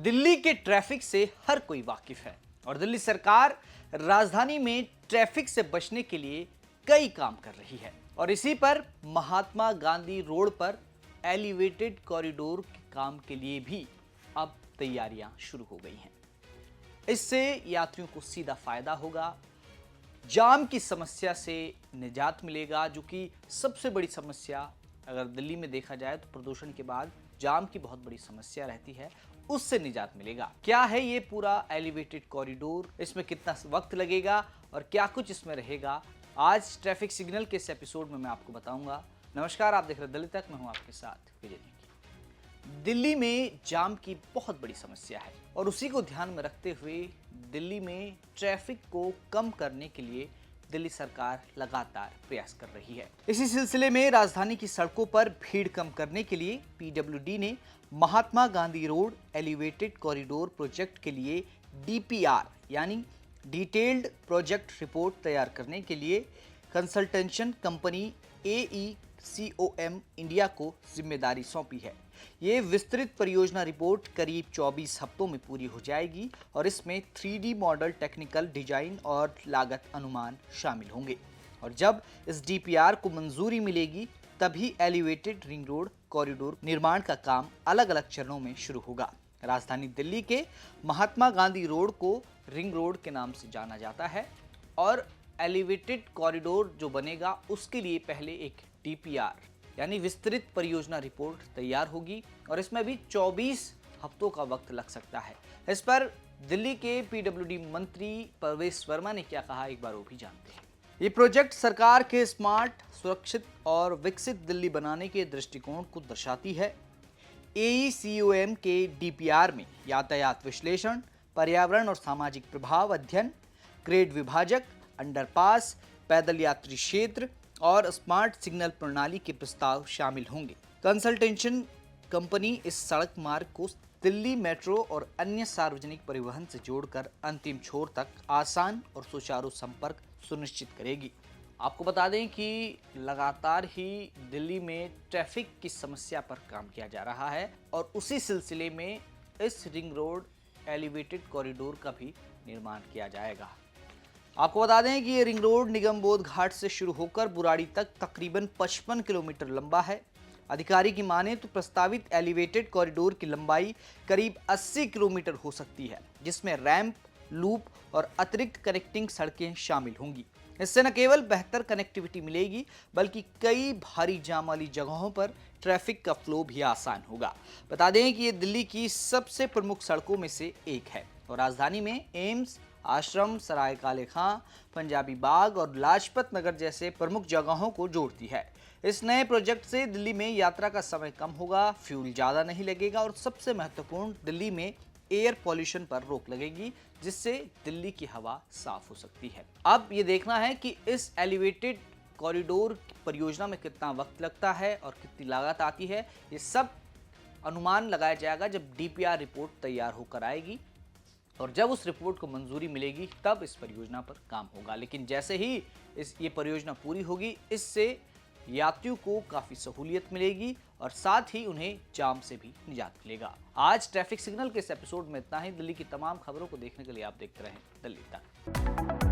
दिल्ली के ट्रैफिक से हर कोई वाकिफ है और दिल्ली सरकार राजधानी में ट्रैफिक से बचने के लिए कई काम कर रही है और इसी पर महात्मा गांधी रोड पर एलिवेटेड कॉरिडोर के काम के लिए भी अब तैयारियां शुरू हो गई हैं। इससे यात्रियों को सीधा फायदा होगा, जाम की समस्या से निजात मिलेगा, जो कि सबसे बड़ी समस्या अगर दिल्ली में देखा जाए तो प्रदूषण के बाद जाम की बहुत बड़ी समस्या रहती है, उससे निजात मिलेगा। क्या है ये पूरा एलिवेटेड कॉरिडोर, इसमें कितना वक्त लगेगा और क्या कुछ इसमें रहेगा, आज ट्रैफिक सिग्नल के इस एपिसोड में मैं आपको बताऊंगा। नमस्कार, आप देख रहे हैं दिल्ली तक, मैं हूं आपके साथ विजय नेगी। दिल्ली में जाम की बहुत बड़ी समस्या है और उसी को ध्यान में रखते हुए दिल्ली में ट्रैफिक को कम करने के लिए दिल्ली सरकार लगातार प्रयास कर रही है। इसी सिलसिले में राजधानी की सड़कों पर भीड़ कम करने के लिए पीडब्ल्यूडी ने Mahatma Gandhi road elevated corridor project के लिए डीपीआर यानी डिटेल्ड प्रोजेक्ट रिपोर्ट तैयार करने के लिए कंसल्टेशन कंपनी AECOM इंडिया को जिम्मेदारी सौंपी है। ये विस्तृत परियोजना रिपोर्ट करीब 24 हफ्तों में पूरी हो जाएगी और इसमें 3D मॉडल, टेक्निकल डिजाइन और लागत अनुमान शामिल होंगे। और जब इस डीपीआर को मंजूरी मिलेगी तभी एलिवेटेड रिंग रोड कॉरिडोर निर्माण का काम अलग अलग चरणों में शुरू होगा। राजधानी दिल्ली के महात्मा गांधी रोड को रिंग रोड के नाम से जाना जाता है और एलिवेटेड कॉरिडोर जो बनेगा उसके लिए पहले एक डीपीआर यानी विस्तृत परियोजना रिपोर्ट तैयार होगी और इसमें भी 24 हफ्तों का वक्त लग सकता है। इस पर दिल्ली के पीडब्ल्यूडी मंत्री परवेश वर्मा ने क्या कहा, एक बार वो भी जानते हैं। ये प्रोजेक्ट सरकार के स्मार्ट, सुरक्षित और विकसित दिल्ली बनाने के दृष्टिकोण को दर्शाती है। AECOM के डीपीआर में यातायात विश्लेषण, पर्यावरण और सामाजिक प्रभाव अध्ययन, ग्रेड विभाजक, अंडरपास, पैदल यात्री क्षेत्र और स्मार्ट सिग्नल प्रणाली के प्रस्ताव शामिल होंगे। कंसल्टेशन कंपनी इस सड़क मार्ग को दिल्ली मेट्रो और अन्य सार्वजनिक परिवहन से जोड़कर अंतिम छोर तक आसान और सुचारू संपर्क सुनिश्चित करेगी। आपको बता दें कि लगातार ही दिल्ली में ट्रैफिक की समस्या पर काम किया जा रहा है और उसी सिलसिले में इस रिंग रोड एलिवेटेड कॉरिडोर का भी निर्माण किया जाएगा। आपको बता दें कि ये रिंग रोड निगम बोध घाट से शुरू होकर बुराड़ी तक तकरीबन 55 किलोमीटर लंबा है। अधिकारी की माने तो प्रस्तावित एलिवेटेड कॉरिडोर की लंबाई करीब 80 किलोमीटर हो सकती है, जिसमें रैंप, लूप और अतिरिक्त कनेक्टिंग सड़कें शामिल होंगी। इससे न केवल बेहतर कनेक्टिविटी मिलेगी बल्कि कई भारी जाम वाली जगहों पर ट्रैफिक का फ्लो भी आसान होगा। बता दें कि ये दिल्ली की सबसे प्रमुख सड़कों में से एक है और राजधानी में एम्स, आश्रम, सराय काले खां, पंजाबी बाग और लाजपत नगर जैसे प्रमुख जगहों को जोड़ती है। इस नए प्रोजेक्ट से दिल्ली में यात्रा का समय कम होगा, फ्यूल ज़्यादा नहीं लगेगा और सबसे महत्वपूर्ण, दिल्ली में एयर पॉल्यूशन पर रोक लगेगी, जिससे दिल्ली की हवा साफ हो सकती है। अब ये देखना है कि इस एलिवेटेड कॉरिडोर परियोजना में कितना वक्त लगता है और कितनी लागत आती है। ये सब अनुमान लगाया जाएगा जब डीपीआर रिपोर्ट तैयार होकर आएगी और जब उस रिपोर्ट को मंजूरी मिलेगी तब इस परियोजना पर काम होगा। लेकिन जैसे ही ये परियोजना पूरी होगी, इससे यात्रियों को काफ़ी सहूलियत मिलेगी और साथ ही उन्हें जाम से भी निजात मिलेगा। आज ट्रैफिक सिग्नल के इस एपिसोड में इतना ही। दिल्ली की तमाम खबरों को देखने के लिए आप देखते रहें दिल्ली तक।